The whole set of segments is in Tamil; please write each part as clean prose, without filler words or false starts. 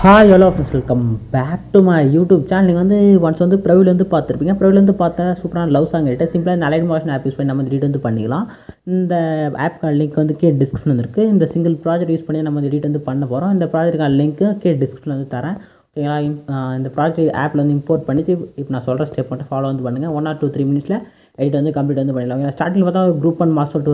Hi hello friends, welcome back to my YouTube channel. நீங்கள் வந்து ஒன்ஸ் வந்து ப்ரொவிலேருந்து பார்த்துருப்பீங்க. ப்ரொவிலேருந்து பார்த்தா சூப்பரான லவ் சாங் கிட்ட சிம்பிளாக இந்த அலைட் மோஷன் ஆப் யூஸ் பண்ணி நம்ம எடிட் வந்து பண்ணிக்கலாம். இந்த ஆப்க்கான லிங்க் வந்து கீழே டிஸ்கிரிப்ஷன் வந்துருக்கு. இந்த சிங்கிள் ப்ராஜெக்ட் யூஸ் பண்ணி நம்ம எடிட் வந்து பண்ண போகிறோம். இந்த ப்ராஜெக்ட்டுக்கான லிங்க்கு கீழே டிஸ்கிரிப்ஷன் வந்து தரேன். ஓகேங்களா? இந்த ப்ராஜெக்ட் ஆப்பில் வந்து இம்போர்ட் பண்ணிவிட்டு இப்போ நான் சொல்கிற ஸ்டெப் மட்டும் ஃபாலோ வந்து பண்ணுங்கள். 1 or 3 மினிட்ஸில் எடிட் வந்து கம்ப்ளீட் வந்து பண்ணிடலாம். ஓகே, ஸ்டார்டிங்கில் பார்த்தா ஒரு குரூப் அண்ட் மாஸ் சொல்லிட்டு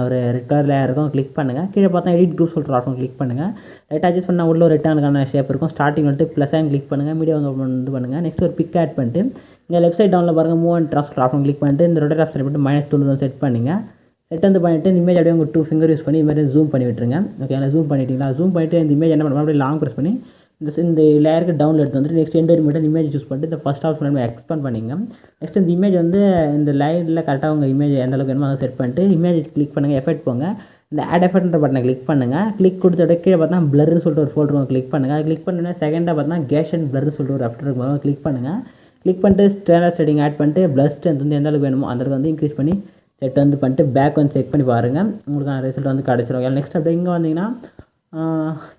ஒரு ரெட் கலர் லேயர் இருக்கும், கிளிக் பண்ணுங்கள். கீழே பார்த்தா எடிட் குரூப் சொல்லிட்டு ஆப்ஷன் கிளிக் பண்ணுங்கள். லைட் அட்ஜஸ்ட் பண்ணால் உள்ள ஒரு ரெக்டாங்கிளான ஷேப் இருக்கும். ஸ்டார்டிங் வந்துட்டு ப்ளஸ் கிளிக் பண்ணுங்கள், மீடியா வந்து பண்ணுங்கள். நெக்ஸ்ட் ஒரு பிக் ஆட் பண்ணிட்டு இங்கே லெஃப்ட் சைட் டவுனில் பாருங்கள், move and drop option click பண்ணிட்டு இந்த ரொட்டேட் ஆப்ஷன் பண்ணிட்டு -2 செட் பண்ணுங்கள். செட் வந்து பண்ணிவிட்டு இந்த இமேஜ் அப்படியே உங்கள் 2 ஃபிங்கர் யூஸ் பண்ணி இது மாதிரி ஜூம் பண்ணி விட்டுருங்க. ஓகே, ஜூம் பண்ணிட்டீங்களா? ஜூம் பண்ணிவிட்டு இந்த இமேஜ் என்ன பண்ணுவோம், அப்படியே லாங் ப்ரெஸ் பண்ணி இந்த லேயருக்கு டவுனில் எடுத்து வந்துட்டு நெக்ஸ்ட் எண்ட் மட்டும் இமேஜ் சூஸ் பண்ணிட்டு இந்த ஃபஸ்ட் ஆப்ஷன் நம்ம எக்ஸ்பேண்ட் பண்ணிங்க. நெக்ஸ்ட் இந்த இமேஜ் வந்து இந்த லைனில் கரெக்டாக உங்கள் இமேஜ் எந்த அளவுக்கு வேணுமோ அதை செட் பண்ணிட்டு இமேஜ் கிளிக் பண்ணுங்கள், எஃபெக்ட் போங்க. இந்த ஆட் எஃபெக்ட்ன்ற பட்டனை கிளிக் பண்ணுங்கள். கிளிக் கொடுத்த கீழே பார்த்தா பிளர்னு சொல்லிட்டு ஒரு ஃபோல்டர் கிளிக் பண்ணுங்கள். கிளிக் பண்ணி செகண்டாக பார்த்தா கேஷ் அண்ட் பிளர்னு சொல்லிட்டு ஒரு ஆப்ஷன் இருக்கும், கிளிக் பண்ணுங்கள். கிளிக் பண்ணிட்டு ஸ்டாண்டர்ட் செட்டிங் ஆட் பண்ணிட்டு பிளஸ் ஸ்ட்ரென்த் வந்து எந்த அளவுக்கு வேணுமோ அந்த அளவுக்கு வந்து இன்க்ரீஸ் பண்ணி செட் வந்து பண்ணிட்டு பேக் வந்து செக் பண்ணி பாருங்கள், உங்களுக்கான ரிசல்ட் வந்து கிடச்சிரும். நெக்ஸ்ட் அப்படியே இங்கே வந்தீங்கன்னா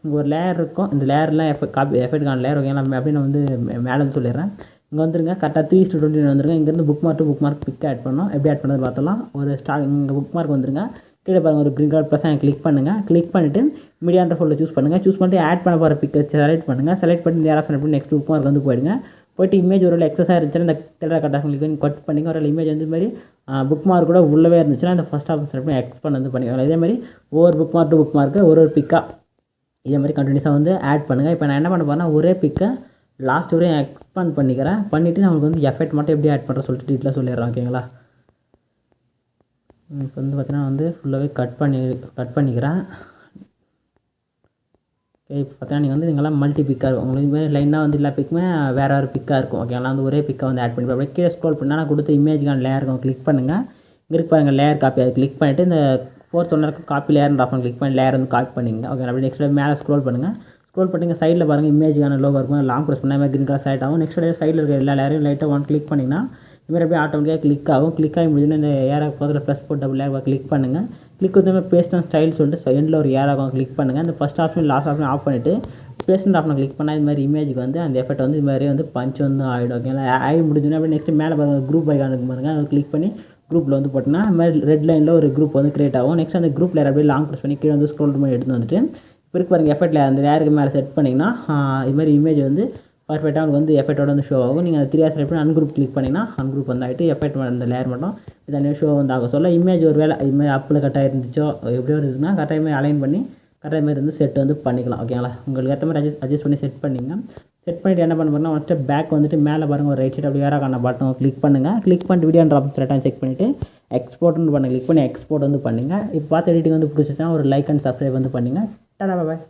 இங்கே ஒரு லேயர் இருக்கும். இந்த லேயர்லாம் எஃபெக்ட்கான லேயர் ஓகேங்களா? அப்படின்னு நான் வந்து மேலே வந்து சொல்லிடுறேன். இங்கே வந்துருங்க, கரெக்டாக 3:20 வந்துருங்க. இங்கேருந்து புக் மார்க் பிக் ஆட் பண்ணோம். எப்படி ஆட் பண்ணது பார்த்தலாம். ஒரு இங்கே புக் மார்க் வந்துருங்க. கீழே பாருங்கள், ஒரு க்ரீன் கலர் ப்ளஸ் கிளிக் பண்ணுங்கள். கிளிக் பண்ணிவிட்டு மீடியான்ற ஃபோல்டர் சூஸ் பண்ணுங்கள். சூஸ் பண்ணிட்டு ஆட் பண்ண போகிற பிக்கை செலக்ட் பண்ணுங்கள். செலக்ட் பண்ணி இந்த ஆப்ஷன் பண்ணி நெக்ஸ்ட் புக் மார்க் வந்து போயிடுங்க. போய்ட்டு இமேஜ் ஒரு எக்ஸஸாக இருந்துச்சுன்னா இந்த டெலர் கட் ஆஃப் கட் பண்ணிங்க. ஒரு இமேஜ் வந்து மாதிரி புக் மார்க் கூட உள்ளவே இருந்துச்சுன்னா இந்த ஃபஸ்ட் ஆப்ஷன் பண்ணி எக்ஸ்பேண்ட் வந்து பண்ணிக்கலாம். இதேமாதிரி ஒவ்வொரு book mark to book mark ஒரு பிக்காக இதே மாதிரி கண்டினியூஸாக வந்து ஆட் பண்ணுங்கள். இப்போ நான் என்ன பண்ண போகிறேன்னா ஒரே பிக்கை லாஸ்ட் வரையும் எக்ஸ்பேண்ட் பண்ணிக்கிறேன். பண்ணிவிட்டு நம்மளுக்கு வந்து எஃபெக்ட் மட்டும் எப்படி ஆட் பண்ணுற சொல்லிட்டு டீட்டெயிலாக சொல்லிடுறேன். ஓகேங்களா? இப்போ வந்து பார்த்தீங்கன்னா வந்து ஃபுல்லாகவே கட் பண்ணிக்கிறேன். ஓகே, இப்போ பார்த்தீங்கன்னா நீங்கள் வந்து இங்கெல்லாம் மல்டி பிக்காக இருக்கும். உங்களுக்கு இதுமாதிரி லைனாக வந்து எல்லா பிக்குமே வேறு வேறு பிக்காக இருக்கும். ஓகேங்களா? வந்து ஒரே பிக்கை வந்து ஆட் பண்ணி அப்படியே கீழே ஸ்க்ரோல் பண்ணால் நான் கொடுத்த இமேஜுக்கான லேயர் இருக்கும், கிளிக் பண்ணுங்கள். இங்கே இருக்கு பாருங்கள் லேயர் காப்பி, அதை கிளிக் பண்ணிவிட்டு இந்த 4th ஒன்று காப்பி லேயர் ஆப்ஷன் கிளிக் பண்ணி லேயர் வந்து காப்பி பண்ணிங்க. ஓகே, அப்படி நெக்ஸ்ட் மேலே ஸ்க்ரோல் பண்ணுங்கள். ஸ்க்ரோல் பண்ணிங்க சைடில் பாருங்கள் இமேஜுக்கான லோகோ இருக்கும், லாங் ப்ரெஸ் பண்ணால் க்ரீன் கலர் செலக்ட் ஆகும். நெக்ஸ்ட் சைடில் இருக்க எல்லா லேயரையும் லைட்டாக கிளிக் பண்ணிங்கன்னா இதுமாதிரி அப்படியே ஆட்டோமேட்டிக்காக கிளிக் ஆகும். கிளிக் ஆகி முடிஞ்சுன்னா இந்த ஏராக பக்கத்தில் ப்ளஸ் போட்டு டபுள் லேயர் கிளிக் பண்ணுங்கள். கிளிக் வந்து பேஸ்ட் அண்ட் ஸ்டைல் சொல்லிட்டு எண்டில் ஒரு ஏராக கிளிக் பண்ணுங்கள். இந்த first option last option off பண்ணிவிட்டு பேஸ்ட் ஆப்ஷன் கிளிக் பண்ணால் இது மாதிரி இமேஜுக்கு வந்து அந்த எஃபெக்ட் வந்து இது மாதிரி வந்து பஞ்ச் வந்து ஆகிடும். ஓகேங்களா? ஆகி முடிஞ்சுன்னா அப்படியே நெக்ஸ்ட் மேலே பாருங்கள் குரூப் ஐகானுக்கு பாருங்கள், அதை கிளிக் பண்ணி குரூப்பில் வந்து போட்டிங்கன்னா இது மாதிரி ரெட் லைனில் ஒரு குரூப் வந்து கிரியேட் ஆகும். நெக்ஸ்ட் அந்த குரூப் லேயர் அப்படியே லாங் ப்ரெஸ் பண்ணி கீழே வந்து ஸ்க்ரோல் பண்ணி எடுத்து வந்துட்டு இப்போ இருக்கு பாருங்கள் எஃபெக்ட் லேயர் அந்த லேயருக்கு மேலே செட் பண்ணிங்கன்னா இது மாதிரி இமேஜ் வந்து பர்ஃபெக்டாக உங்களுக்கு வந்து எஃபெக்டோட வந்து ஷோ ஆகும். நீங்கள் 3 செலக்ட் பண்ணி அன்குரூப் கிளிக் பண்ணிங்கன்னா அன்குரூப் வந்து ஆகிட்டு எஃபெக்ட் அந்த லேயர் மட்டும் இதே ஷோ வந்து ஆகும். சொல்ல இமேஜ் ஒரு வேலை இது மாதிரி அப்பில் கட்டாக இருந்துச்சோ எப்படியோ இருந்துச்சுன்னா கரெக்டாக மாதிரி அலைன் பண்ணி கரெக்டாக மாதிரி வந்து செட் வந்து பண்ணிக்கலாம். ஓகேங்களா? உங்களுக்கு ஏற்ற மாதிரி அட்ஜஸ்ட் பண்ணி செட் பண்ணிங்க. செட் பண்ணிவிட்டு என்ன பண்ண போகிறோம்னா ஃபஸ்ட்டு பேக் வந்துட்டு மேலே பாருங்கள் ஒரு ரைட் சைடு அப்படி வேறாக்கான பட்டன் கிளிக் பண்ணுங்கள். கிளிக் பண்ணிட்டு வீடியோ ஆப்ஷன் செலக்டாக செக் பண்ணிவிட்டு எக்ஸ்போர்ட்னு பண்ண கிளிக் பண்ணி எக்ஸ்போர்ட் வந்து பண்ணுங்கள். இப்போ பார்த்து எடிட்டிங் வந்து பிடிச்சிச்சுன்னா ஒரு லைக் அண்ட் சப்ஸ்கிரைப் வந்து பண்ணுங்கள். டாடா, பாய்.